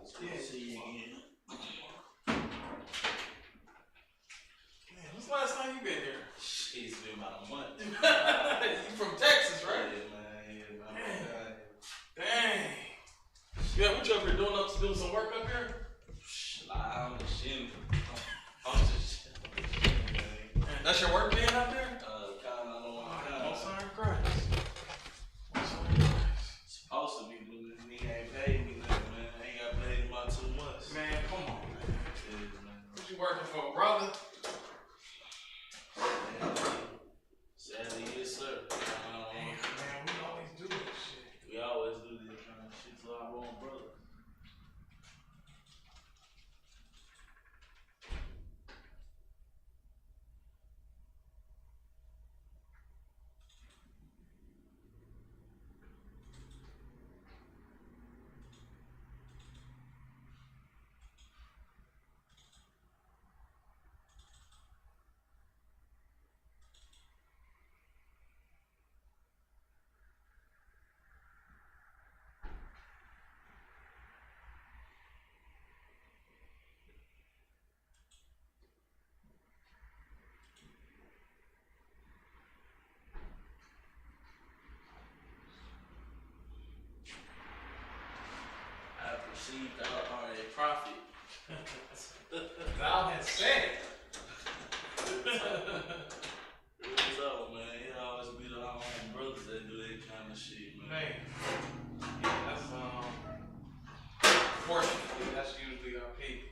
It's good to see you again. Man, when's the last time you been here? It's been about a month. You from Texas, right? Yeah, man. Dang. Yeah, what you up here doing some work up here? I'm just chilling. I'm just chilling, man. That's your work being up there? Most sign Christ. Supposed to be, but this nigga ain't paid me nothing, man. I ain't got paid in about 2 months. Man, come on, man. Yeah, man. What you working for, brother? Sadly, yes, sir. Man, we always do this shit. We always do this kind of shit to our own brother. I perceived thou art a prophet. Thou hast said. What's up, man? It always be the our own brothers that do that kind of shit, man. Man, yeah, that's fortunately, that's usually our people.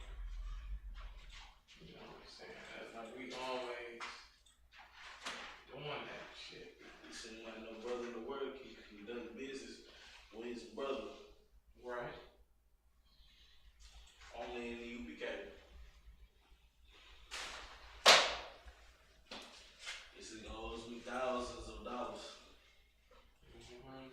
You know what I'm saying? That's like we always doing that shit. He said, like no brother in the world he does business with his brother. Right. Only in the UPK. This is owes me thousands of dollars. Mm-hmm.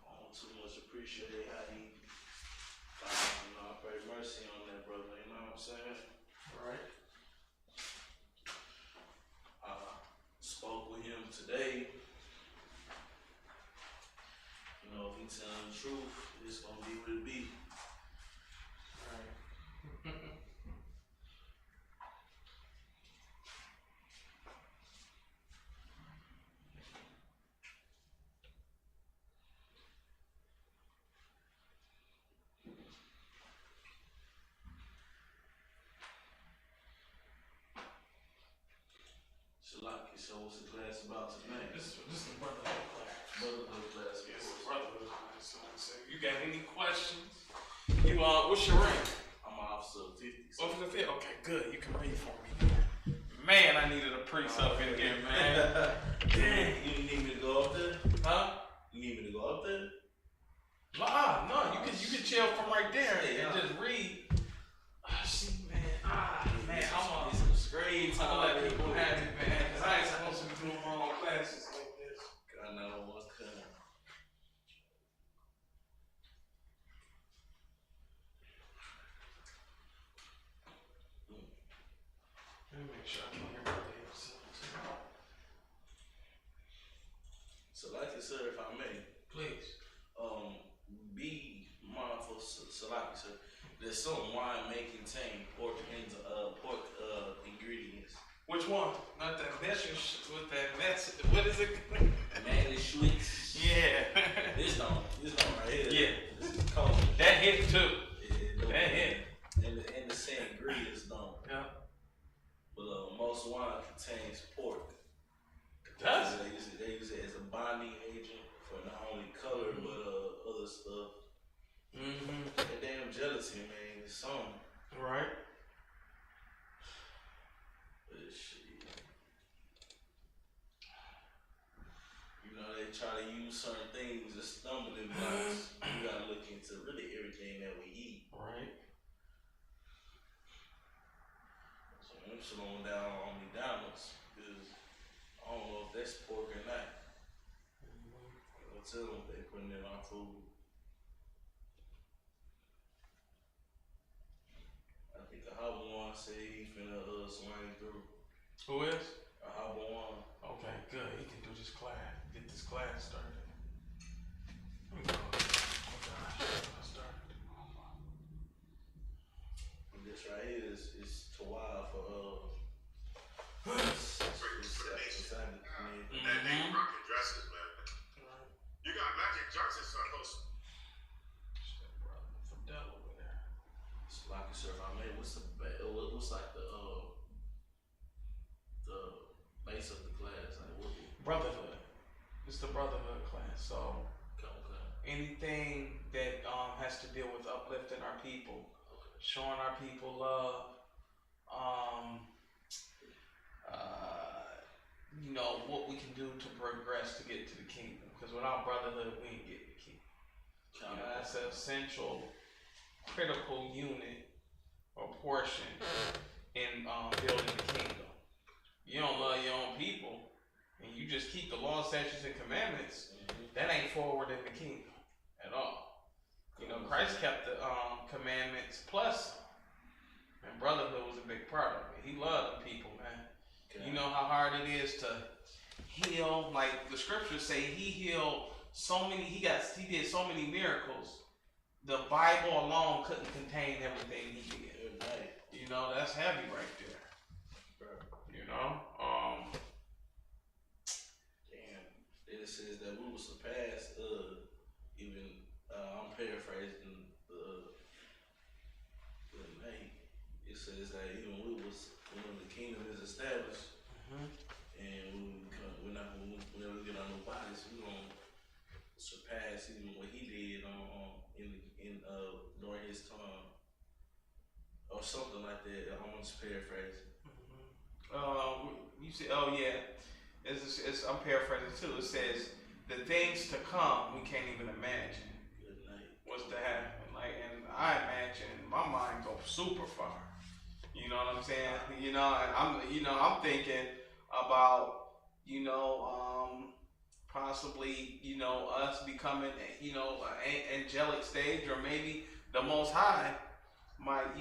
I don't too much appreciate how he, I pray mercy on that brother, you know what I'm saying? Right. I spoke with him today. You know, if he telling the truth, it's gonna be what it be. Right. Shalaki, so what's the class about tonight? This is a brotherhood class. Brotherhood class. Yes, it's a brotherhood class. So you got any questions? You what's your rank? I'm an officer of 50. So. Officer of 50? Okay, good. You can read for me. Man, I needed a priest up in here, man. Dang. You need me to go up there? Huh? You need me to go up there? No, you can chill from right there and just read. See, man, man, I'm some screens. gonna let people have it, man, because I ain't supposed to be doing my own classes like this. I know what's coming. Let me make sure I can hear my lips. So, like I said, if I may, Please. Be mindful, Salaki, sir. There's some wine may contain pork ingredients. Which one? Not that message with that message. What is it? Man, it's sweets. Yeah. This don't right here. Yeah. This is cold. That hit too. That hit. And the same ingredients don't. Yeah. But most wine contains pork. Does? They use it as a bonding agent for not only color but other stuff. Mm-hmm. That damn gelatin, man, it's something. Right. But shit. You know, they try to use certain things as stumbling blocks. You gotta look into really everything that we eat. Right. So I'm slowing down on McDonald's because I don't know if that's pork or not. I'll tell them if they putting it on food. I think a Habawan said he finna swing through. Who is? A Habawan. Okay, good. He can do this class. Get this class started. It's the brotherhood class. So anything that has to deal with uplifting our people, showing our people love, you know, what we can do to progress to get to the kingdom. Because without brotherhood, we ain't getting the kingdom. You know, that's an essential, critical unit or portion in building the kingdom. You don't love your own people, and you just keep the law, statutes, and commandments. That ain't forward in the kingdom at all. You know, Christ kept the commandments plus, and brotherhood was a big part of it. He loved the people, man. You know how hard it is to heal. Like the scriptures say, he healed so many. He did so many miracles. The Bible alone couldn't contain everything he did. You know, that's heavy right there. You know, damn. It says that we will surpass. Even I'm paraphrasing the name. It says that even when the kingdom is established, and whenever we get our new bodies, we're gonna surpass even what he did during his time, or something like that. I'm just paraphrasing. You say, oh yeah, I'm paraphrasing too. It says the things to come we can't even imagine. Good night. What's to happen? Like, and I imagine my mind goes super far. You know what I'm saying? You know, and I'm thinking about, possibly, us becoming, an angelic stage, or maybe the Most High might,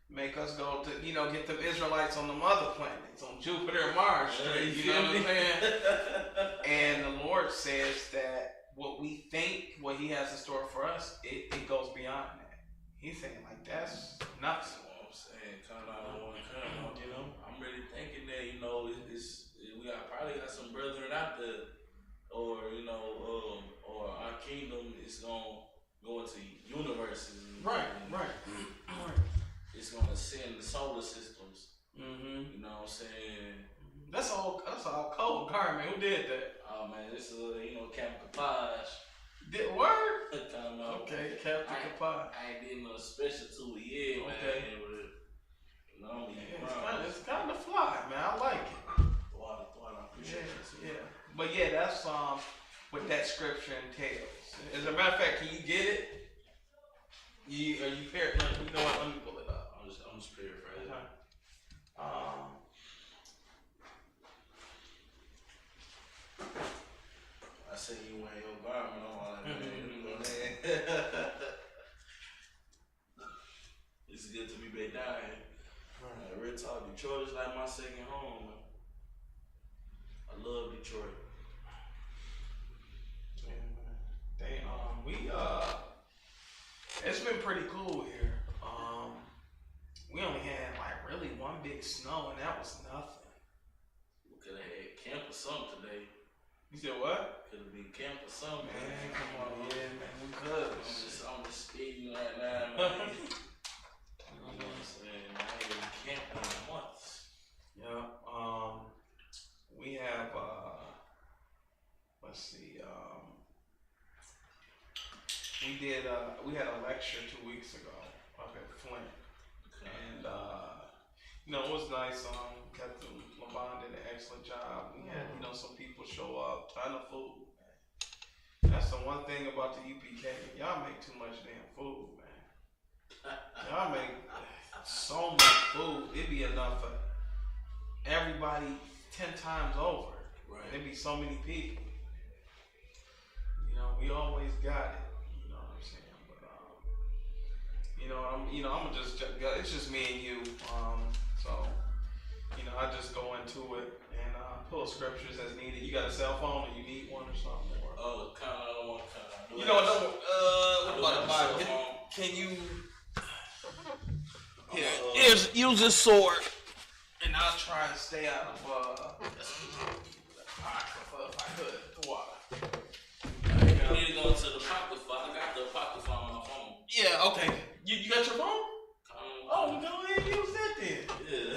make us go to, get the Israelites on the other planets, on Jupiter and Mars, straight, you know what I'm saying? And the Lord says that what we think, what he has in store for us, it goes beyond that. He's saying, like, that's nuts. What I'm saying, kind of, You know? I'm really thinking that, we probably got some brethren out there, or, or our kingdom is going to go into universes. Right. It's going to ascend the solar systems. Mm-hmm. You know what I'm saying? That's all cold garment. Who did that? Oh, man, this is, Captain Capage. Did word? Okay, Captain Capage. I ain't did no special to it yet, okay. Man. It's kind of fly, man. I like it. I appreciate it. Yeah. But yeah, that's what that scripture entails. As a matter of fact, can you get it? You know what? Let me pull it up. I'm just paraphrasing. I see you wearing your garment on. It's good to be back down here. Real talk, Detroit is like my second home. Man. I love Detroit. It's been pretty cool here. We only had like really one big snow, and that was nothing. We could have had camp or something today. You said what? Could have been camp or something. Man, come on, yeah, man, we could. I'm just speaking right now, man. You know what I'm saying? I ain't been camping in months. Yeah. We have let's see. We had a lecture 2 weeks ago up at Flint, and it was nice. Captain LeBon did an excellent job. We had some people show up, ton of food. Man. That's the one thing about the UPK. Y'all make too much damn food, man. Y'all make so much food. It'd be enough for everybody 10 times over. Right. There'd be so many people. We always got it. You know what I'm saying? But I'm just. It's just me and you. So I just go into it and pull scriptures as needed. You got a cell phone, or you need one or something? Oh, kind of. I don't want to. You know what? What about the Bible? Can you? Here, use this sword, and I'll try and stay out of if I could. Why? You need to go into the apocrypha. I got the apocrypha on my phone. Yeah. Okay. You got your phone? Oh, go ahead and use that then. Yeah.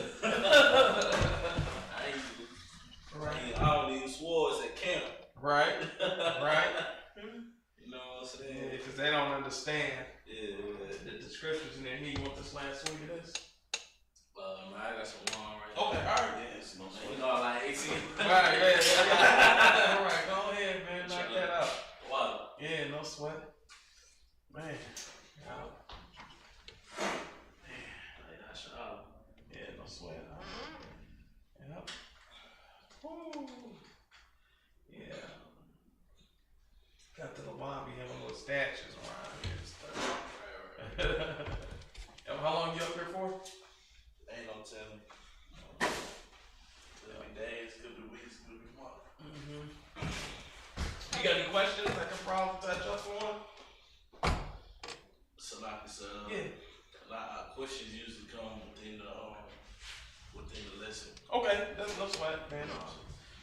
I don't need swords Right. Right. You know what I'm saying? Yeah, because they don't understand Yeah. the scriptures in there. Here, you want this last week of this? I got some wine right Okay, now. alright, yeah. You know, I like 18. Alright, yeah. Alright, go ahead, man. Knock that out. What? Yeah, no sweat. Man. Yeah, no sweat. Yep. Woo. Yeah. Got to the lobby, having little statues around here and stuff. How long you up here for? Ain't no telling. Could be days, could be weeks, could be months. You got any questions I can probably touch up on? So like I said, Yeah. a lot of questions usually come within the lesson. Okay, that's no sweat, man.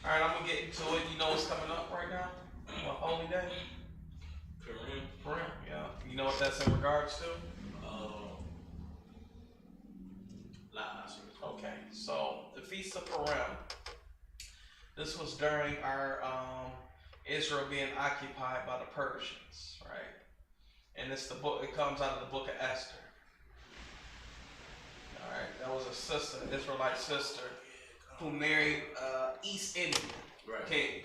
Alright, I'm gonna get into it. You know what's coming up right now? What holy day? Purim, yeah. You know what that's in regards to? Okay, so the Feast of Purim. This was during our Israel being occupied by the Persians, right? And it's the book. It comes out of the book of Esther. All right, that was a sister, an Israelite sister, who married East Indian king,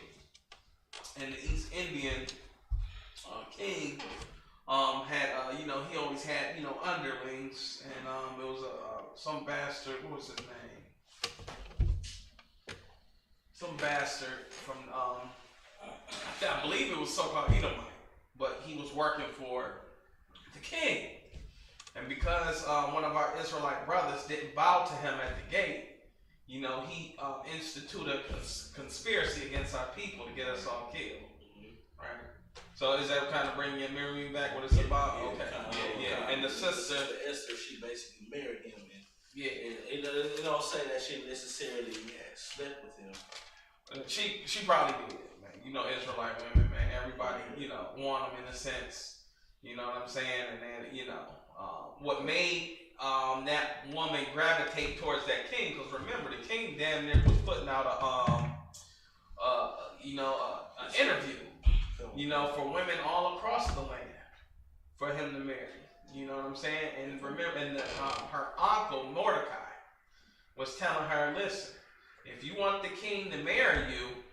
and the East Indian king had he always had underlings, and it was some bastard. What was his name? Some bastard from I believe it was so-called Edomite, but he was working for the king. And because one of our Israelite brothers didn't bow to him at the gate, he instituted a conspiracy against our people to get us all killed. Right? So is that kind of bringing your memory back what it's about? Yeah. And the sister Esther, she basically married him. Yeah. It don't say that she necessarily slept with him. She probably did, man. Israelite women, man. Everybody, want them in a sense. You know what I'm saying? And then, what made that woman gravitate towards that king? Because remember, the king damn near was putting out an interview, for women all across the land for him to marry. You know what I'm saying? And remember, her uncle Mordecai was telling her, listen, if you want the king to marry you,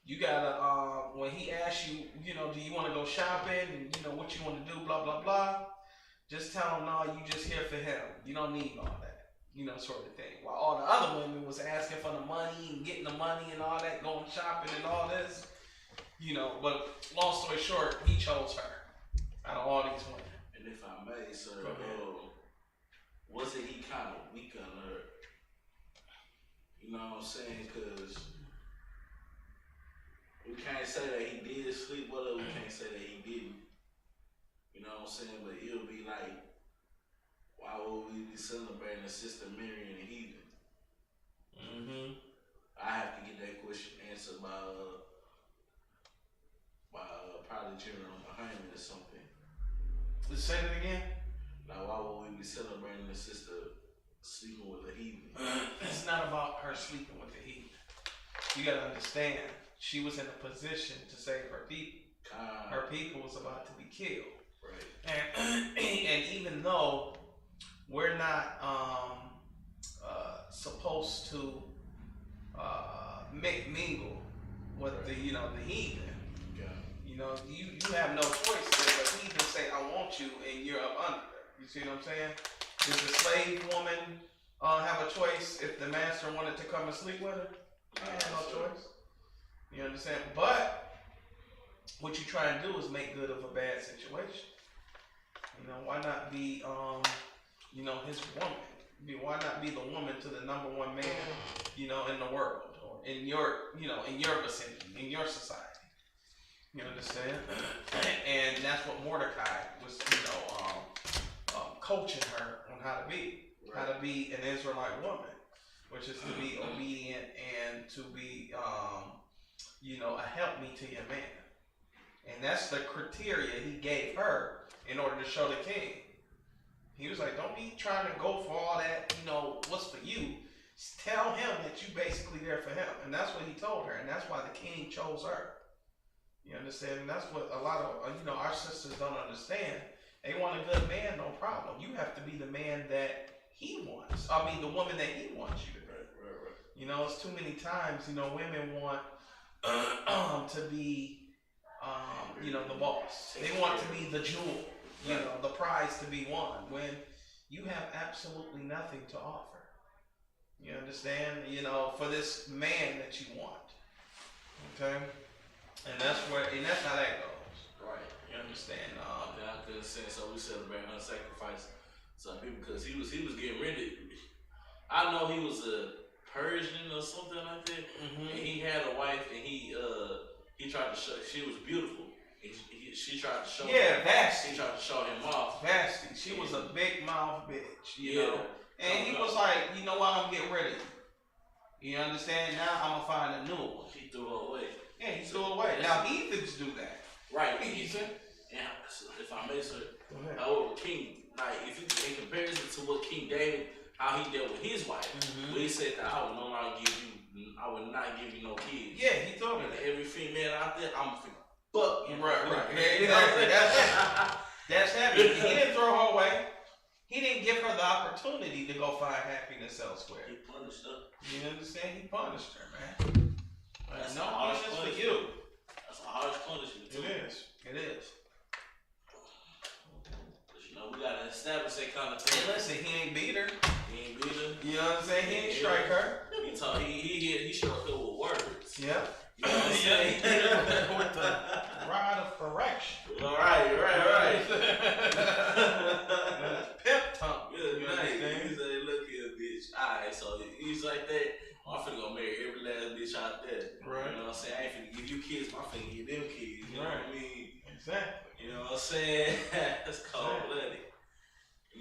you gotta, when he asks you, do you want to go shopping and, what you want to do, blah, blah, blah, just tell him, no, you just here for him. You don't need all that, sort of thing. While all the other women was asking for the money and getting the money and all that, going shopping and all this, but long story short, he chose her out of all these women. And if I may, sir, wasn't he kind of weak on her? You know what I'm saying? Because we can't say that he did sleep with her, we can't say that he didn't. You know what I'm saying? But it'll be like, why would we be celebrating a sister marrying a heathen? I have to get that question answered by probably General Muhammad or something. Let's say that again. Like, why would we be celebrating a sister sleeping with a heathen? It's not about her sleeping with the heathen. You gotta understand, she was in a position to save her people. Her people was about to be killed. Right. And even though we're not supposed to mingle with the heathen, you have no choice. If the heathen say, "I want you," and you're up under her. You see what I'm saying? Does the slave woman have a choice if the master wanted to come and sleep with her? She had no choice. You understand? But what you try and do is make good of a bad situation. Why not be, his woman? Why not be the woman to the number one man, in the world or in your vicinity, in your society? You understand? And that's what Mordecai was, coaching her on how to be an Israelite woman, which is to be obedient and to be, a helpmeet to your man. And that's the criteria he gave her in order to show the king. He was like, don't be trying to go for all that, what's for you. Tell him that you basically there for him. And that's what he told her. And that's why the king chose her. You understand? And that's what a lot of our sisters don't understand. They want a good man, no problem. You have to be the man that he wants. I mean, the woman that he wants you to be. Right. It's too many times, women want to be, the boss. They want to be the jewel, the prize to be won when you have absolutely nothing to offer. You understand? For this man that you want. Okay? And that's how that goes. Right. You understand? I couldn't say so. We celebrate her sacrifice some people because he was getting ready. I know he was a Persian or something like that, and he had a wife, and he tried to show she was beautiful. She tried to show Vashti. She tried to show him off. Vashti. She was a big mouth bitch. You know? And he was like, you know what? I'm getting rid of you. You understand? Now I'm gonna find a new one. He threw her away. Yeah, he threw her away. Now heathens do that. Right. Yeah, if I may say, however, King, like if you in comparison to what King David, how he dealt with his wife, when he said that I would not give you no kids. Yeah, he told me that. Every female out there, I'm finna fuck you. Right. Yeah, that's heavy. He didn't throw her away. He didn't give her the opportunity to go find happiness elsewhere. He punished her. You understand? He punished her, man. That's no punishment for you. That's a harsh punishment too. It is. We gotta establish that kind of thing. Hey, listen, he ain't beat her. You know what I'm saying? He ain't strike her. He struck her with words. Yeah. You know what I'm saying? With the rod of correction. Right. Pimp tongue. Good night. He said, look here, bitch. Alright, so he's like that. I'm finna go marry every last bitch out there. Right. You know what I'm saying? I ain't finna give you kids, but I'm finna give them kids. You know what I mean? Exactly. You know what I'm saying? That's cold blooded.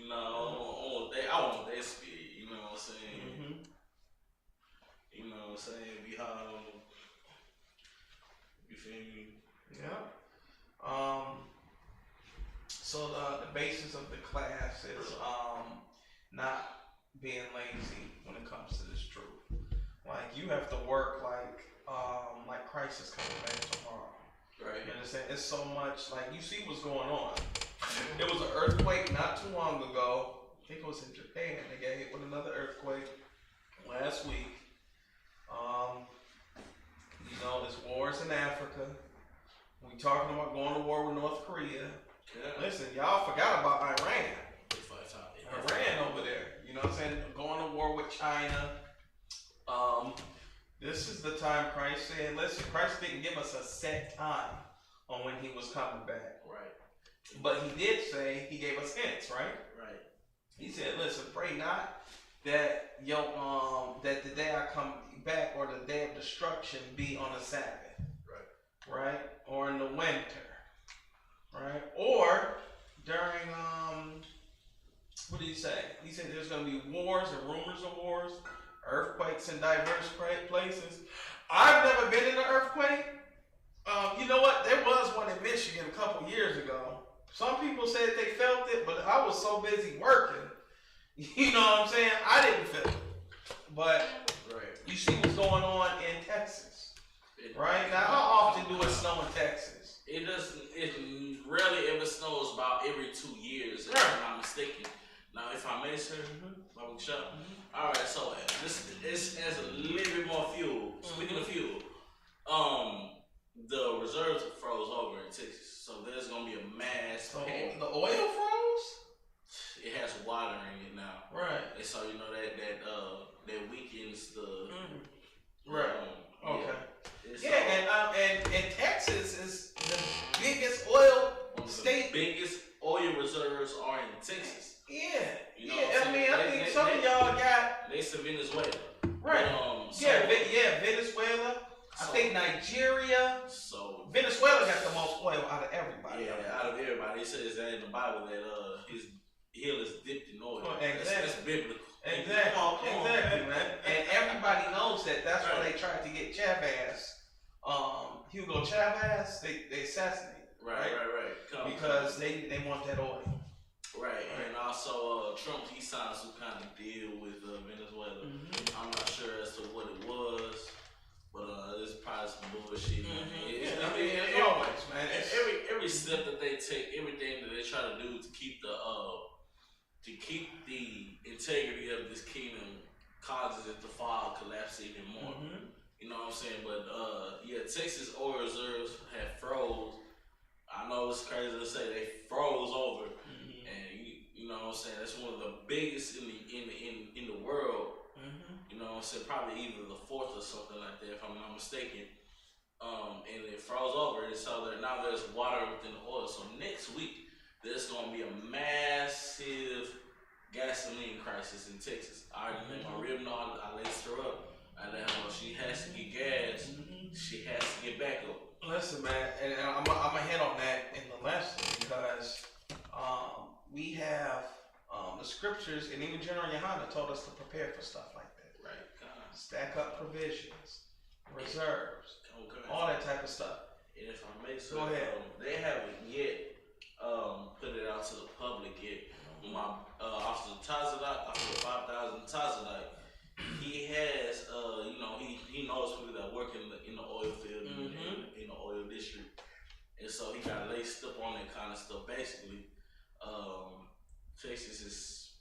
I want that spirit. You know what I'm saying? You know what I'm saying? Be home. You feel me? Yeah. So the basis of the class is not being lazy when it comes to this truth. Like you have to work like Christ is coming back tomorrow. Right. You understand? It's so much like you see what's going on. There was an earthquake not too long ago. I think it was in Japan. They got hit with another earthquake last week. There's wars in Africa. We talking about going to war with North Korea. Yeah. Listen, y'all forgot about Iran. Iran over there. You know what I'm saying? Going to war with China. This is the time Christ said, listen, Christ didn't give us a set time on when he was coming back. Right. But he did say, he gave us hints, right? Right. He said, listen, pray not that that the day I come back or the day of destruction be on a Sabbath. Right. Right? Or in the winter. Right? Or during, what did he say? He said there's going to be wars and rumors of wars. Earthquakes in diverse places. I've never been in an earthquake. You know what? There was one in Michigan a couple years ago. Some people said they felt it, but I was so busy working. You know what I'm saying? I didn't feel it. But you see what's going on in Texas. Right? Now, how often do it snow in Texas? It rarely ever snows about every 2 years, if I'm not mistaken. Now, if I may, sir, Bubble Shop. All right, so this has a little bit more fuel. Speaking of fuel, the reserves froze over in Texas, so there's gonna be a mass. So the oil froze? It has water in it now. Right. And so that weakens the. Right. Okay. And Texas is the biggest oil state. The biggest oil reserves are in Texas. Yeah, I think some of y'all got. They said Venezuela. Right. Venezuela. I think Nigeria. So Venezuela got the most oil out of everybody. Yeah, out of everybody. It says that in the Bible that his heel is dipped in oil. Exactly. That's biblical. Exactly, man. And everybody knows that. That's why they tried to get Chavez, Hugo Chavez. They assassinated. Right. Because they want that oil. Right, and also Trump, he signed some kind of deal with Venezuela. I'm not sure as to what it was, but it's probably some bullshit. It's every step that they take, everything that they try to do to keep the integrity of this kingdom causes it to fall, collapse even more. You know what I'm saying? But yeah, Texas oil reserves have froze. I know it's crazy to say they froze over, and you know what I'm saying. That's one of the biggest in the world. You know what I'm saying? Probably either the fourth or something like that, if I'm not mistaken. And it froze over, and so now there's water within the oil. So next week there's gonna be a massive gasoline crisis in Texas. I already let my rib know. I laced her up. I let her know she has to get gas. She has to get back up. Listen, man, and I'm gonna hit on that in the lesson because we have the scriptures, and even General Yohana told us to prepare for stuff like that. Right. Stack up provisions, reserves, all that type of stuff. And if I may say, go ahead. They haven't yet put it out to the public yet. My Officer Tazadak, Officer 5,000 Tazadak, he has, you know, he knows people that work in the oil field, in the oil district, and so he got laced up on that kind of stuff. Basically, Texas is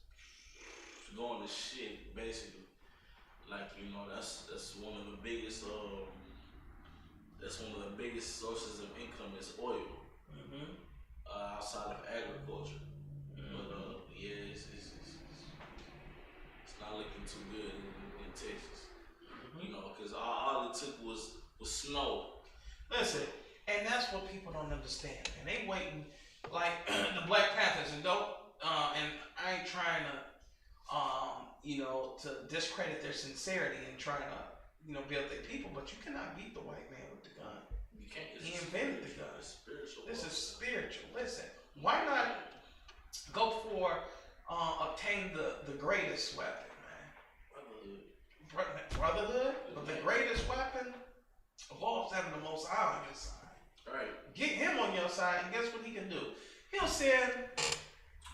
going to shit. Basically, like, you know, that's one of the biggest sources of income is oil, outside of agriculture. But yeah, it's not looking too good in Texas. You know, because all it took was snow. Listen, and that's what people don't understand, man. They waiting like the Black Panthers, and don't and I ain't trying to you know, to discredit their sincerity and trying to, you know, build their people, but you cannot beat the white man with the gun. You can't. He invented the gun. It's spiritual. This is spiritual. Listen, why not go for obtain the greatest weapon, man? Brotherhood, but the greatest weapon involves having the Most High on your side. Right. Get him on your side, and guess what he can do? He'll send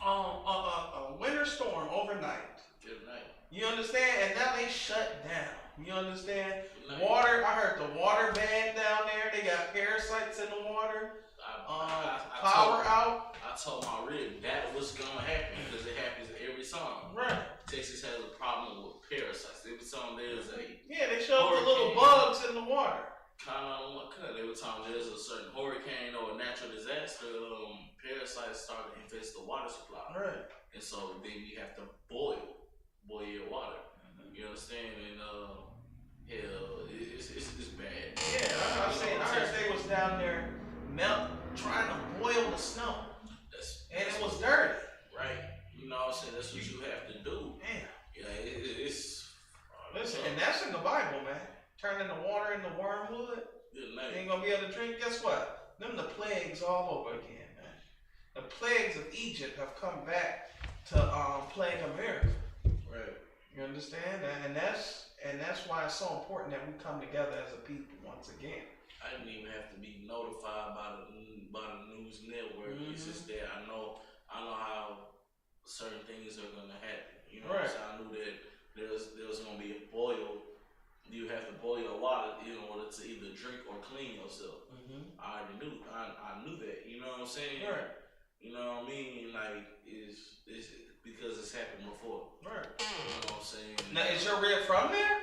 a winter storm overnight. Good night. You understand? And now they shut down. You understand? Water. I heard the water ban down there. They got parasites in the water. Power out. I told my rib that was gonna happen because it happens every summer. Right. Texas has a problem with parasites. Every time there's a they show the little bugs in the water. Every time there's a certain hurricane or a natural disaster, parasites start to infest the water supply. Right. And so then you have to boil your water. You understand? And it's bad. Yeah, I heard they was down there trying to boil the snow. And it was dirty. Right. You know what I'm saying? That's what you have to do. Damn. Yeah, it's listen, and that's in the Bible, man. Turning the water into wormwood. Good night. You ain't gonna be able to drink. Guess what? Them the plagues all over again, man. The plagues of Egypt have come back to plague America. Right. You understand? And that's why it's so important that we come together as a people once again. I didn't even have to be notified by the news network. It's just that I know how certain things are gonna happen. You know, right. So I knew that there was gonna be a boil. You have to boil your water in order to either drink or clean yourself. I already knew. I knew that. You know what I'm saying? Right. You know what I mean? Like it's because it's happened before. Right. You know what I'm saying? Now, is your rib from there?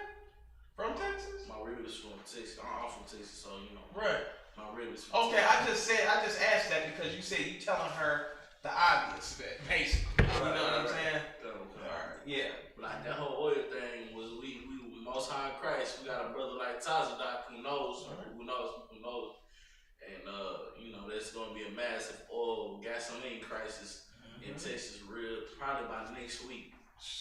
From Texas? My rib is from Texas. I'm from Texas, so you know. Right. My rib is from okay, Texas. I just asked that because you said you telling her the obvious, basically. You know what I'm saying? Okay. Alright, yeah. Like that whole oil thing was we Most High in Christ. We got a brother like Tazadak who knows, and you know there's gonna be a massive gasoline crisis in Texas, probably by next week.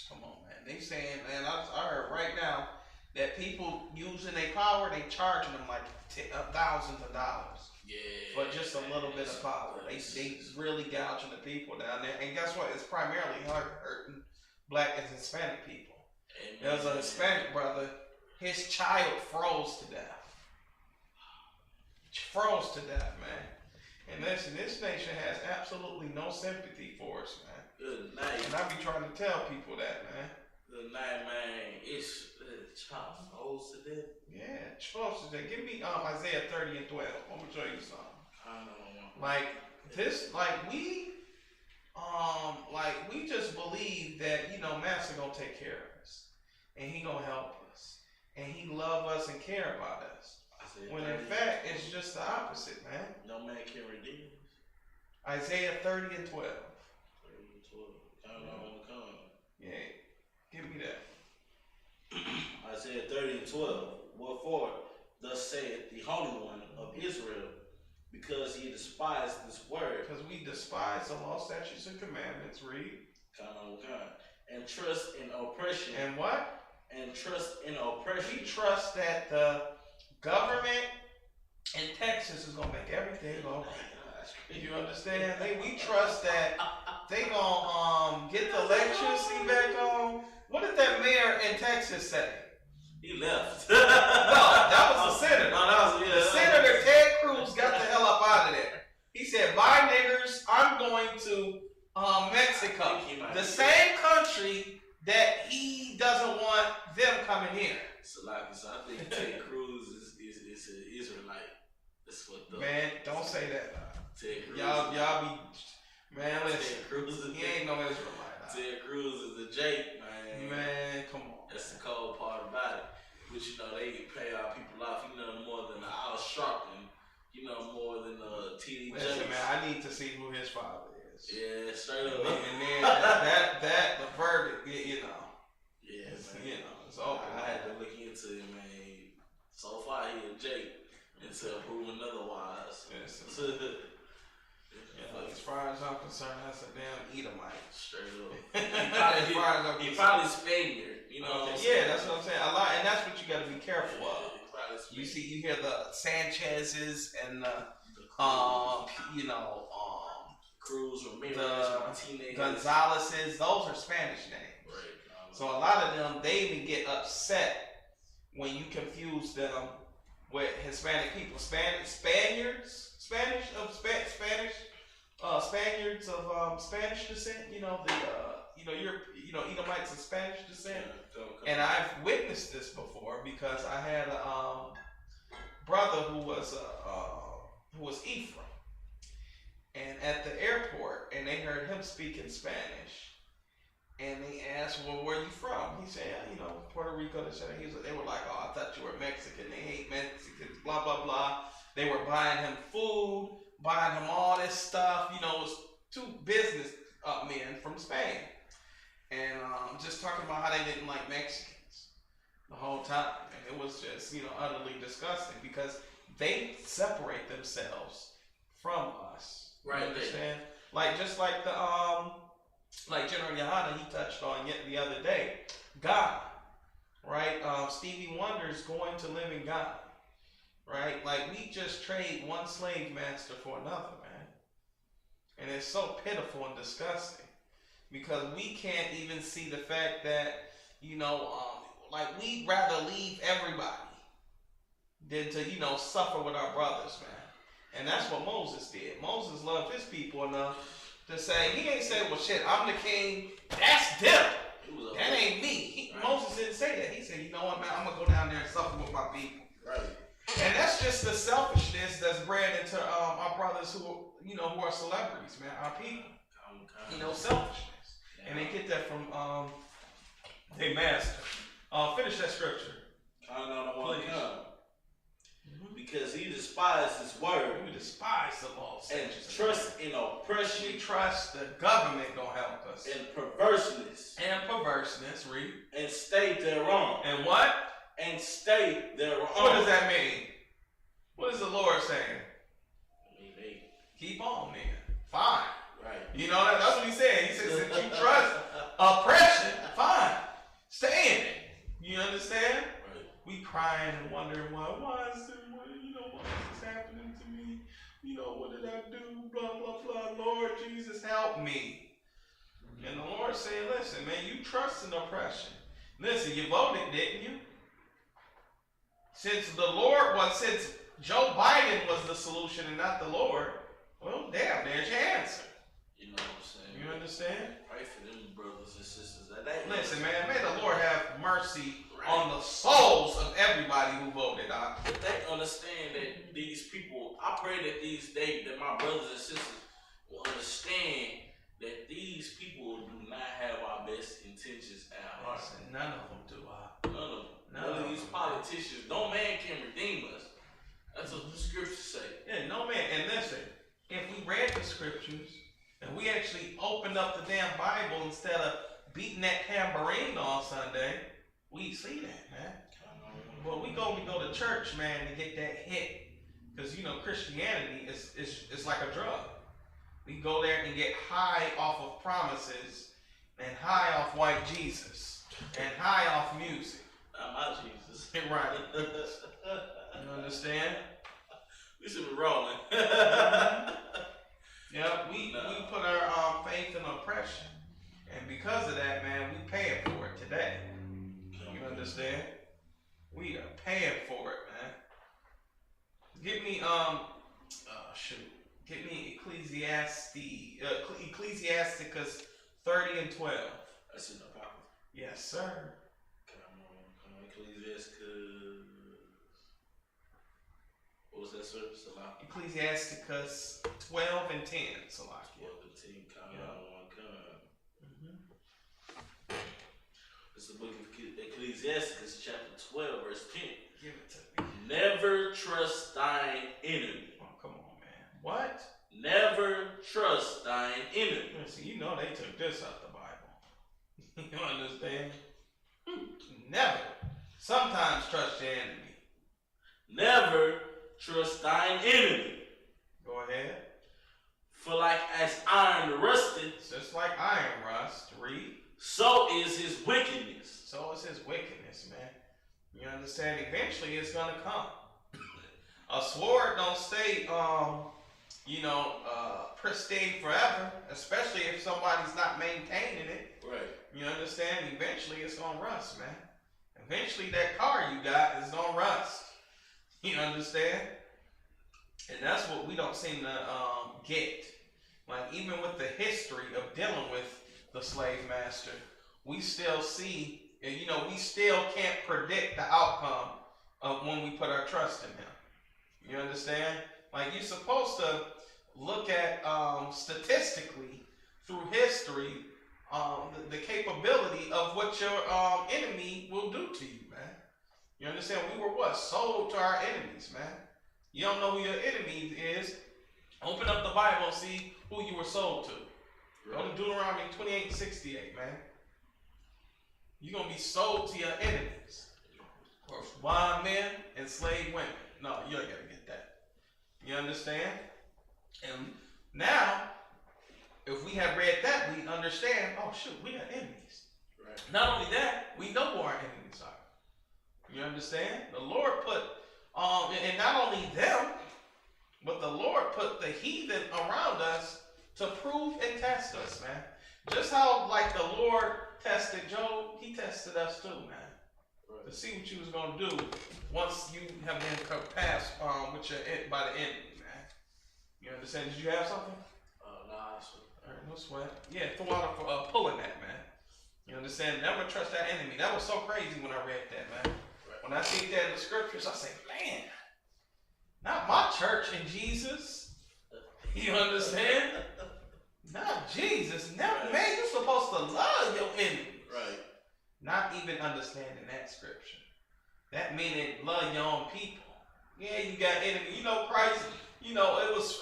Come on, man. They saying, man, I heard right now that people using their power, they charging them like thousands of dollars. Yeah. For just a little bit of power. They really gouging the people down there. And guess what? It's primarily hurting Black and Hispanic people. There was a Hispanic brother, his child froze to death. Froze to death, man. And listen, this nation has absolutely no sympathy for us, man. Good night. And I be trying to tell people that, man. Good night, man. It's child froze to death. Yeah, froze to death. Give me Isaiah 30 and 12. I'm going to show you something. Like this, we just believe that, Master gonna take care of us, and he gonna help us, and he love us and care about us. When in fact, it's just the opposite, man. No man can redeem us. Isaiah 30:12. 30 and 12. Count on the come. Yeah, give me that. Isaiah 30 and 12. Wherefore, thus saith the Holy One of Israel, because ye despise this word. Because we despise the law, statutes, and commandments. Read. Count on the come. And trust in oppression. And what? And trust in oppression. We trust that the government in Texas is gonna make everything all right. You understand? We trust that they gonna get the electricity back on. What did that mayor in Texas say? He left. No, that was the senator. The Senator Ted Cruz got the hell up out of there. He said, "Bye, niggers. I'm going to Mexico, the same country that he doesn't want them coming here." So I think Ted Cruz is an Israelite. That's what the man. Don't say that. Ted Cruz. Y'all be man. Listen, Ted Cruz he ain't no Israelite. Ted Cruz is a Jake, man. Man, come on. That's the cold part about it. But they pay our people off. More than Al Sharpton. More than TD Jakes. Listen, man. I need to see who his father is. Yeah, straight up. And then that the verdict, Yeah, man. It's over. I had to look into it, man. So far, he a Jake until proven otherwise. As far as I'm concerned, that's a damn Edomite. Straight up. He probably Spaniard. Yeah, that's what I'm saying. And that's what you got to be careful of. You hear the Sanchez's and the Cruz, Ramirez, the Gonzalez's. Those are Spanish names. Right. So a lot of them, they even get upset when you confuse them with Hispanic people. Spaniards of Spanish descent. Edomites of Spanish descent. And I've witnessed this before because I had a brother who was Ephraim, and at the airport, and they heard him speaking Spanish, and they asked, "Well, where are you from?" He said, Puerto Rico. They were like, "Oh, I thought you were Mexican. They hate Mexicans." Blah blah blah. They were buying him food, buying him all this stuff. It was two business men from Spain. And just talking about how they didn't like Mexicans the whole time. And it was just, utterly disgusting because they separate themselves from us. Right. You understand? Just like the, like General Yohana, he touched on yet the other day. God, right? Stevie Wonder's going to live in God, right? We just trade one slave master for another, man. And it's so pitiful and disgusting. Because we can't even see the fact that, we'd rather leave everybody than to, suffer with our brothers, man. And that's what Moses did. Moses loved his people enough to say, he ain't say, well, shit, I'm the king, that's them. That ain't me. Right. Moses didn't say that. He said, you know what, man, I'm going to go down there and suffer with my people. Right. And that's just the selfishness that's bred into our brothers who are celebrities, man, our people. Selfishness. And they get that from their master. Finish that scripture. Please. Because he despised his word. We despise the law. And trust in oppression. We trust the government gonna help us. And perverseness. Read. And stay thereon. And what? And stay thereon. What does that mean? What is the Lord saying? Keep on then. Fine. Right. That's what he said. He said, since you trust oppression, fine. Stay in it. You understand? Right. We crying and wondering why is this happening to me? What did I do? Blah, blah, blah. Lord Jesus, help me. And the Lord said, listen, man, you trust in oppression. Listen, you voted, didn't you? Since Joe Biden was the solution and not the Lord, well, damn, there's your answer. You know what I'm saying? You understand? Pray for them brothers and sisters. Listen, man, may the Lord have mercy on the souls of everybody who voted. But they understand that these people I pray that my brothers and sisters will understand that these people do not have our best intentions at heart. None of them do. None of them. None of these politicians. No man can redeem us. That's what the scriptures say. Yeah, no man. And listen, if we read the scriptures and we actually opened up the damn Bible instead of beating that tambourine on Sunday, we see that, man. Well, we go to church, man, to get that hit. Because, Christianity is like a drug. We go there and get high off of promises and high off white Jesus and high off music. Not my Jesus. Right. You understand? We should be rolling. Yeah, we put our faith in oppression. And because of that, man, we paying for it today. You understand? We are paying for it, man. Give me Give me Ecclesiasticus 30 and 12. That's in the Bible. Yes, sir. Come on, Ecclesiasticus. What was that, sir? Ecclesiasticus 12 and 10, Salaki. 12 and 10, come on. It's the book of Ecclesiasticus, chapter 12, verse 10. Give it to me. Never trust thine enemy. Oh, come on, man. What? Never trust thine enemy. See, they took this out the Bible. You understand? Never. Sometimes trust your enemy. Never trust thine enemy. Go ahead. For like as iron rusted, just like iron rust, read. So is his wickedness. So is his wickedness, man. You understand? Eventually it's gonna come. A sword don't stay pristine forever, especially if somebody's not maintaining it. Right. You understand? Eventually it's gonna rust, man. Eventually that car you got is gonna rust. You understand? And that's what we don't seem to get. Like, even with the history of dealing with the slave master, we still see, we still can't predict the outcome of when we put our trust in him. You understand? Like, you're supposed to look at statistically through history the capability of what your enemy will do to you, man. You understand? We were what? Sold to our enemies, man. You don't know who your enemy is. Open up the Bible and see who you were sold to. Go to Deuteronomy 28:68, man. You're going to be sold to your enemies. Or blind men and slave women. No, you ain't got to get that. You understand? And now, if we have read that, we understand, oh shoot, we got enemies. Right. Not only that, we know who our enemies are. You understand? The Lord put, and not only them, but the Lord put the heathen around us to prove and test us, man. Just how, like, the Lord tested Job, he tested us too, man. Right. To see what you was going to do once you have been passed by the enemy, man. You understand? Did you have something? Nah, all right, no sweat. Yeah, throw out for pulling that, man. You understand? Never trust that enemy. That was so crazy when I read that, man. Right. When I see that in the scriptures, I say, man, not my church and Jesus. You understand? Not Jesus. Never, man, you're supposed to love your enemy. Right. Not even understanding that scripture. That meaning love your own people. Yeah, you got enemy. Christ, it was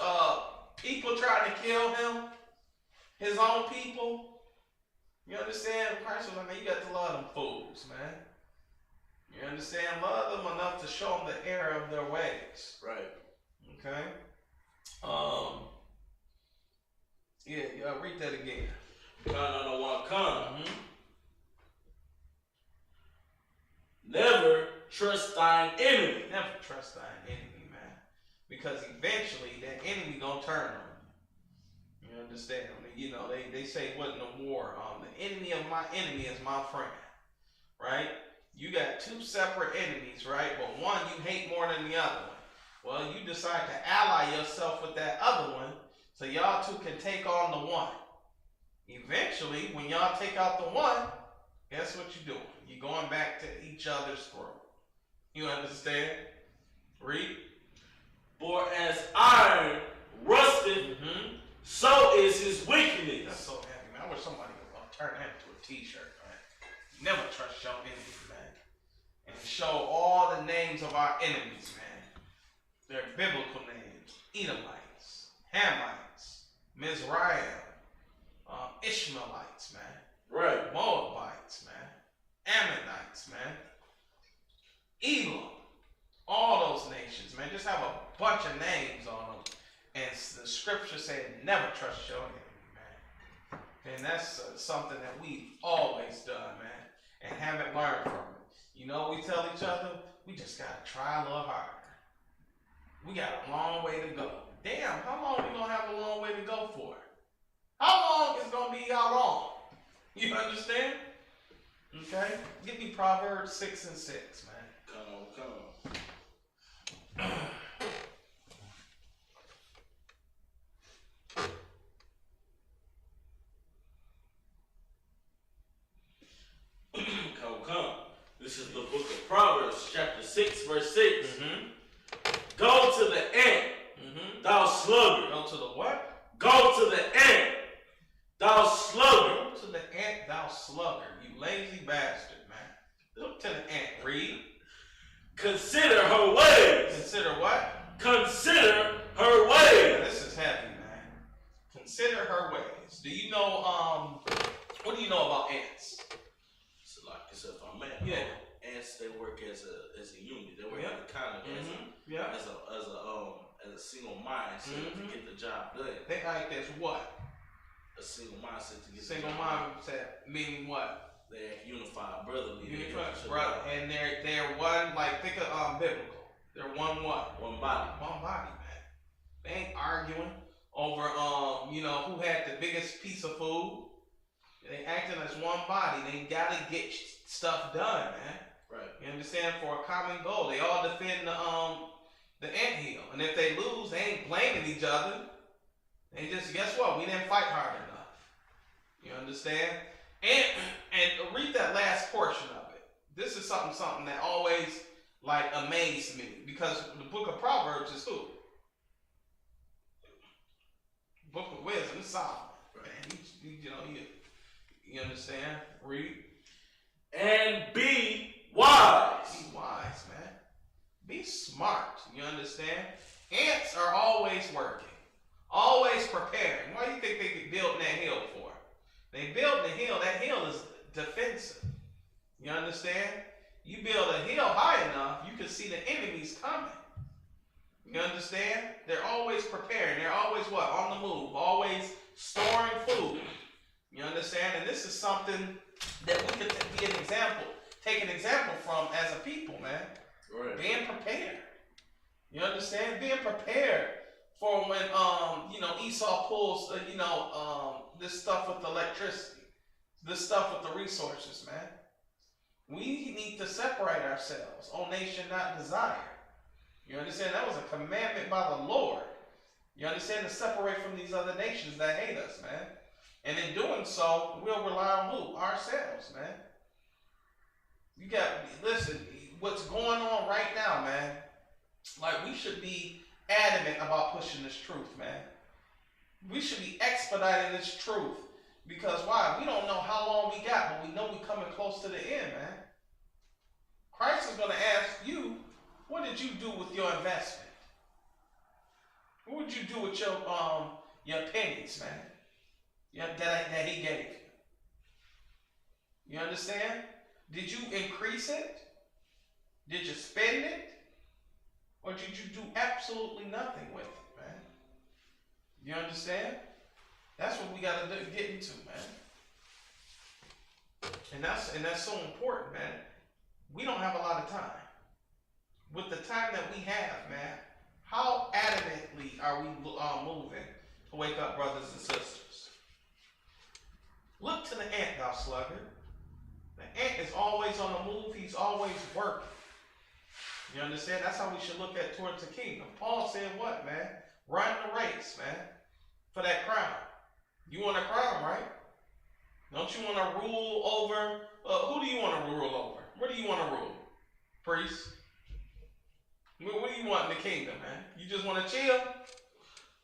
people trying to kill him. His own people. You understand? Christ was like, man, you got to love them fools, man. You understand? Love them enough to show them the error of their ways. Right. Okay? Yeah, read that again. Come. Never trust thine enemy. Never trust thine enemy, man. Because eventually that enemy gonna turn on you. You understand? They say what in the war? The enemy of my enemy is my friend. Right? You got two separate enemies, right? But one you hate more than the other one. Well, you decide to ally yourself with that other one so y'all two can take on the one. Eventually, when y'all take out the one, guess what you're doing? You're going back to each other's throat. You understand? Read. For as Edomites, Hamites, Mizraim, Ishmaelites, man. Right. Moabites, man. Ammonites, man. Elam. All those nations, man. Just have a bunch of names on them. And the scripture said, never trust your enemy, man. And that's something that we've always done, man. And haven't learned from it. You know what we tell each other? We just got to try a little harder. We got a long way to go. Damn, how long we going to have a long way to go for? How long is going to be how long? You understand? Okay? Give me Proverbs 6 and 6, man. Come on. Come. This is the book of Proverbs, chapter 6, verse 6. Mm-hmm. Go to the ant, thou sluggard. Go to the what? Go to the ant, thou sluggard. Go to the ant, thou sluggard. You lazy bastard, man. Look to the ant. Read. Consider her ways. Consider what? Consider her ways. Yeah, this is heavy, man. Consider her ways. Do you know, what do you know about ants? It's if I'm mad. Yeah. Ants, they work as a unit. They work as a kind of as a single mindset to get the job done. They like this what? A single mindset to get single the job mindset meaning what? They're unified brotherly. Brother, and they're one, like, think of biblical. They're one what? One body. One body, man. They ain't arguing over who had the biggest piece of food. They acting as one body. They gotta get stuff done, man. Right. You understand? For a common goal. They all defend the anthill. And if they lose, they ain't blaming each other. They just, guess what? We didn't fight hard enough. You understand? And read that last portion of it. This is something that always amazed me, because the book of Proverbs is who? Book of wisdom is Solomon. Man, you understand? Read. And be wise. Be wise, man. Be smart. You understand? Ants are always working, always preparing. Why do you think they built that hill for? They built the hill. That hill is defensive. You understand? You build a hill high enough, you can see the enemies coming. You understand? They're always preparing. They're always what? On the move. Always storing food. You understand? And this is something that we can be an example, take an example from as a people, man. Right. Being prepared. You understand? Being prepared for when Esau pulls this stuff with electricity, this stuff with the resources, man. We need to separate ourselves. O nation not desire. You understand? That was a commandment by the Lord. You understand? To separate from these other nations that hate us, man. And in doing so, we'll rely on who? Ourselves, man. Listen, what's going on right now, man, we should be adamant about pushing this truth, man. We should be expediting this truth. Because why? We don't know how long we got, but we know we're coming close to the end, man. Christ is going to ask you, what did you do with your investment? What would you do with your pennies, man? That he gave you. You understand? Did you increase it? Did you spend it? Or did you do absolutely nothing with it, man? You understand? That's what we got to get into, man. And that's so important, man. We don't have a lot of time. With the time that we have, man, how adamantly are we moving to wake up brothers and sisters? Look to the ant, thou sluggard. The ant is always on the move. He's always working. You understand? That's how we should look at towards the kingdom. Paul said what, man? Run the race, man, for that crown. You want a crown, right? Don't you want to rule over? Who do you want to rule over? What do you want to rule? Priest? What do you want in the kingdom, man? You just want to chill?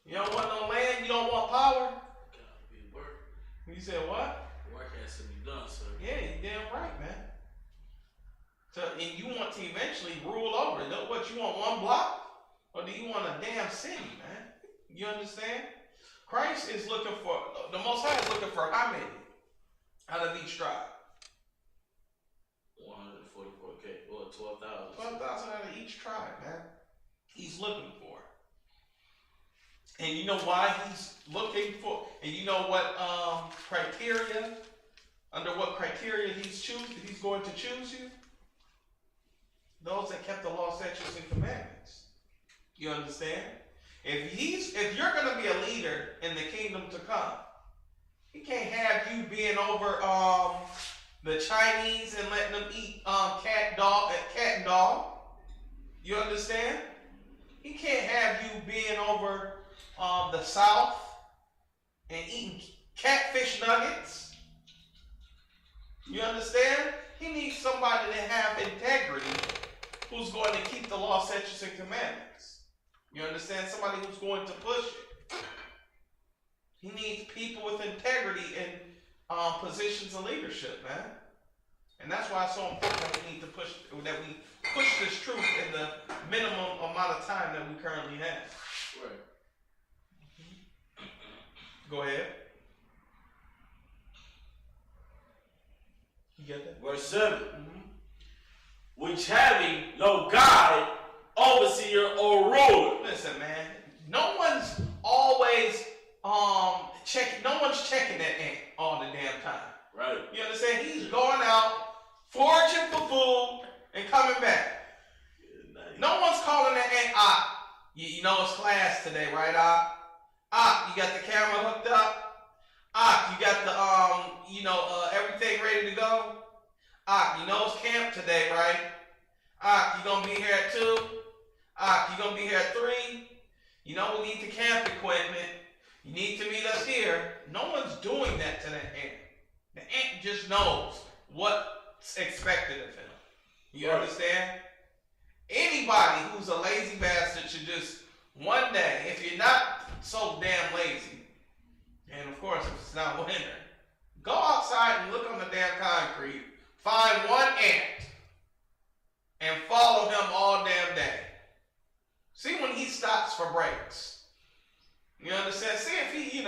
You don't want no land? You don't want power? Gotta be work. You said what? Work has to be done, sir. Yeah, you damn right, man. So, and you want to eventually rule over it. What, you want one block? Or do you want a damn city, man? You understand? Christ is looking for, the Most High is looking for how many out of each tribe? 144K, or 12,000. 12,000 out of each tribe, man. He's looking for. And you know why he's looking for, and you know what criteria, under what criteria he's going to choose you? Those that kept the law, statutes, and commandments. You understand? If you're going to be a leader in the kingdom to come, he can't have you being over the Chinese and letting them eat cat and dog. You understand? He can't have you being over the South and eating catfish nuggets. You understand? He needs somebody to have integrity who's going to keep the law, statutes, and commandments. You understand? Somebody who's going to push it. He needs people with integrity in positions of leadership, man. And that's why it's so important that we push this truth in the minimum amount of time that we currently have. Right. Go ahead. You get that? Verse 7. Which having no guide, overseer, or ruler. Listen, man. No one's always checking that ant all the damn time. Right. You understand? He's going out, foraging for food, and coming back. No one's calling that ant op. You know it's class today, right, op? Op, you got the camera hooked up? Op, you got the everything ready to go? Op, you know it's camp today, right? Op, you gonna be here at 2? Op, you gonna be here at 3? You know we need the camp equipment. You need to meet us here. No one's doing that to the ant. The ant just knows what's expected of him. You understand? Anybody who's a lazy bastard should just one day, if you're not so damn lazy, and of course if it's not winter, go outside and look on the damn concrete, find one ant, and follow him all damn day. See when he stops for breaks. You understand? See if he,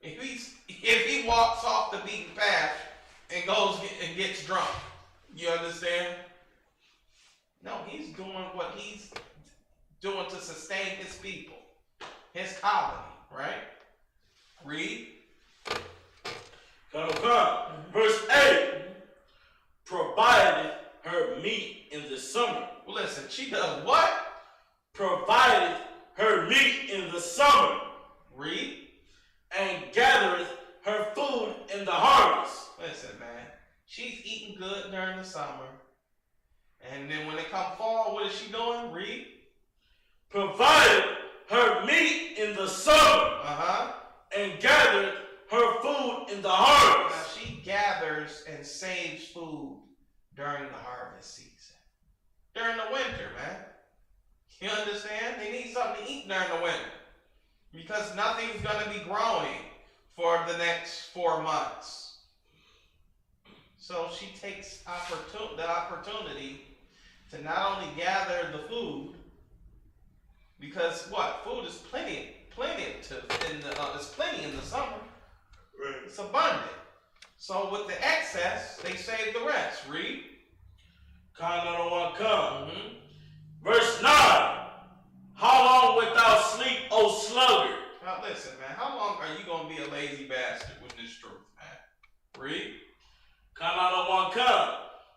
if he walks off the beaten path and goes and gets drunk. You understand? No, he's doing what he's doing to sustain his people, his colony, right? Read. Verse 8. Provided her meat in the summer. Well, listen, she does what? Provided her meat in the summer. Read. And gathereth her food in the harvest. Listen, man. She's eating good during the summer. And then when it come fall, what is she doing? Read. Provided her meat in the summer. And gathered her food in the harvest. Now she gathers and saves food during the harvest season. During the winter, man. You understand? They need something to eat during the winter. Because nothing's going to be growing for the next 4 months. So she takes the opportunity to not only gather the food, because what? Food is plenty it's plenty in the summer. Right. It's abundant. So with the excess, they save the rest. Read. Verse 9. How long wilt thou sleep, O sluggard? Now listen, man. How long are you going to be a lazy bastard with this truth, man? Read.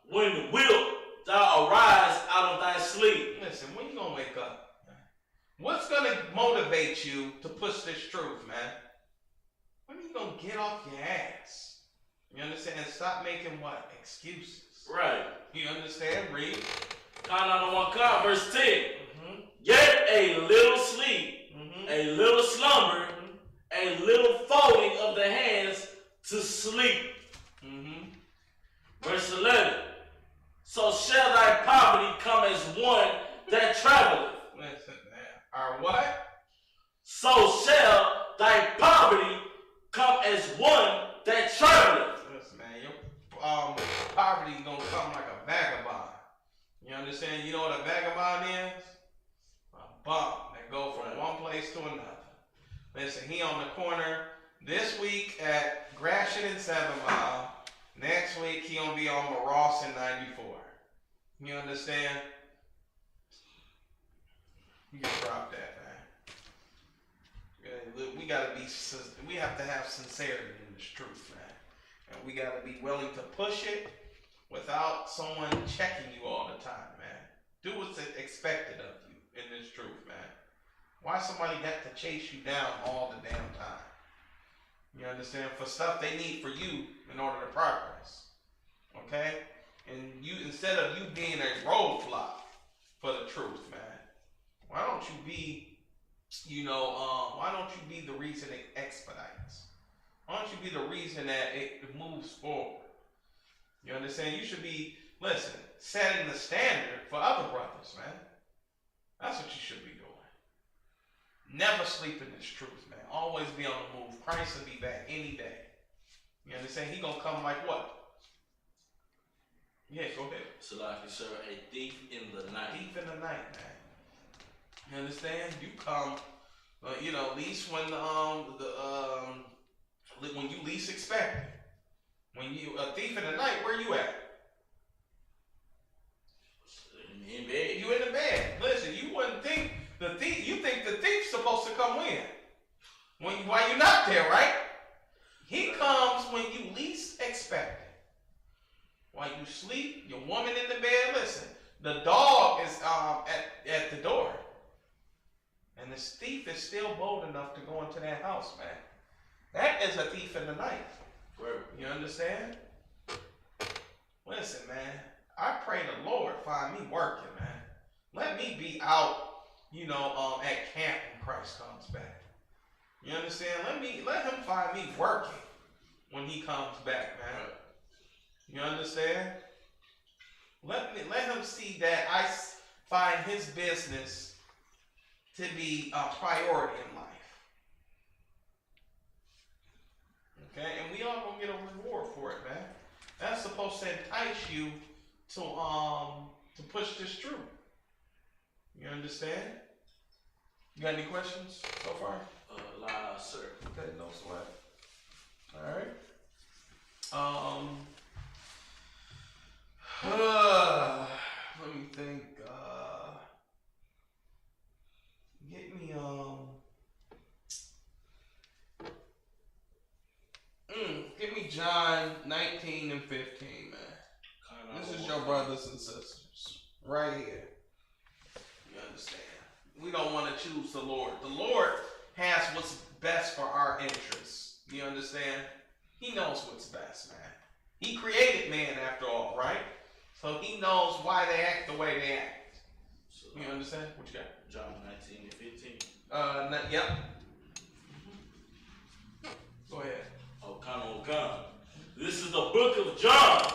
When wilt thou arise out of thy sleep? Listen, when you going to wake up? What's going to motivate you to push this truth, man? When are you going to get off your ass? You understand? And stop making what? Excuses. Right. You understand? Read. Verse 10. Yet a little sleep, a little slumber, a little folding of the hands to sleep. Verse 11. So shall thy poverty come as one that traveleth. Listen, man. Our what? So shall thy poverty come as one that traveleth. Listen, man. Your poverty is going to come like a vagabond. You understand? You know what a vagabond is? A bum that go from one place place to another. Listen, he on the corner this week at Gratiot and 7 Mile. Next week he gonna be on Ross and 94. You understand? You can drop that, man. We have to have sincerity in this truth, man. And we gotta be willing to push it without someone checking you all the time, man. Do what's expected of you in this truth, man. Why somebody got to chase you down all the damn time? You understand? For stuff they need for you in order to progress. Okay? And you, instead of you being a roadblock for the truth, man, why don't you be, why don't you be the reason it expedites? Why don't you be the reason that it moves forward? You understand? You should be, setting the standard for other brothers, man. That's what you should be doing. Never sleep in this truth, man. Always be on the move. Christ will be back any day. You understand? He gonna come like what? Yeah, go ahead. Salaki, sir, a thief in the night. Thief in the night, man. You understand? You come, least when when you least expect it. When you a thief in the night, where you at? In bed. You in the bed. Listen, you wouldn't think the thief. You think the thief's supposed to come when? While you're not there, right? He comes when you least expect it. While you sleep, your woman in the bed. Listen, the dog is at the door, and this thief is still bold enough to go into that house, man. That is a thief in the night. Right. You understand? Listen, man. I pray the Lord find me working, man. Let me be out, at camp when Christ comes back. You understand? Let him find me working when he comes back, man. You understand? Let him see that I find his business to be a priority in life. Okay? And we all gonna get a reward for it, man. That's supposed to entice you to push this through. You understand? You got any questions so far? Live, sir. Okay, no sweat. Alright. Let me think. Give me John 19 and 15, man. This is your brothers and sisters. Right here. You understand? We don't want to choose the Lord. The Lord has what's best for our interests. You understand? He knows what's best, man. He created man after all, right? So he knows why they act the way they act. So, You understand? What you got? John 19 and 15. Yep. Go ahead. Okana. This is the book of John,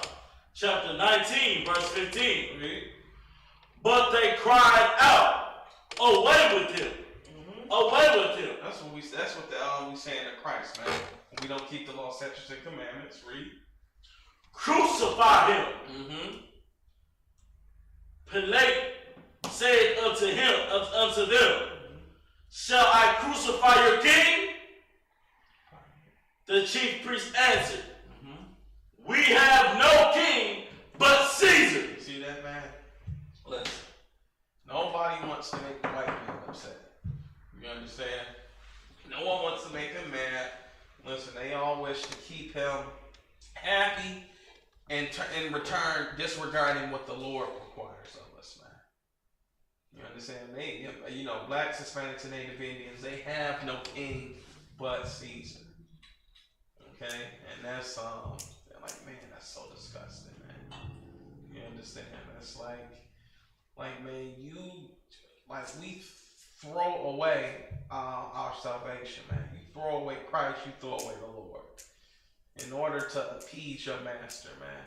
chapter 19, verse 15. Read. But they cried out, away with him. Away with him. That's what we saying to Christ, man. We don't keep the law, statutes, and commandments. Read. Crucify him. Mm-hmm. Pilate said unto them, shall I crucify your king? The chief priest answered, we have no king but Caesar. You see that, man? Listen, nobody wants to make the white man upset. You understand? No one wants to make him mad. Listen, they all wish to keep him happy and in return disregarding what the Lord requires of us, man. You understand? They, blacks, Hispanics, and Native Indians, they have no king but Caesar. Okay? And that's, they're like, man, that's so disgusting, man. You understand? It's like, man, we throw away our salvation, man. You throw away Christ, you throw away the Lord. In order to appease your master, man,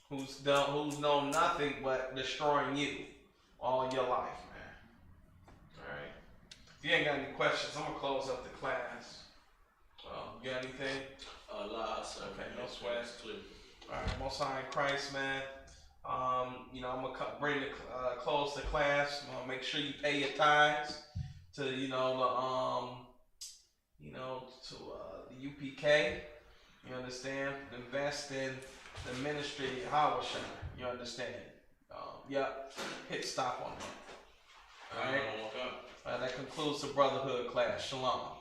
who's known nothing but destroying you all your life, man. Alright? If you ain't got any questions, I'm gonna close up the class. You got anything? Okay, no sweat. Alright, Most High in Christ, man. I'm gonna close the class. Make sure you pay your tithes to the the UPK. You understand? Invest in the ministry of Hawashine. You understand? Hit stop on that. All right. That concludes the brotherhood class. Shalom.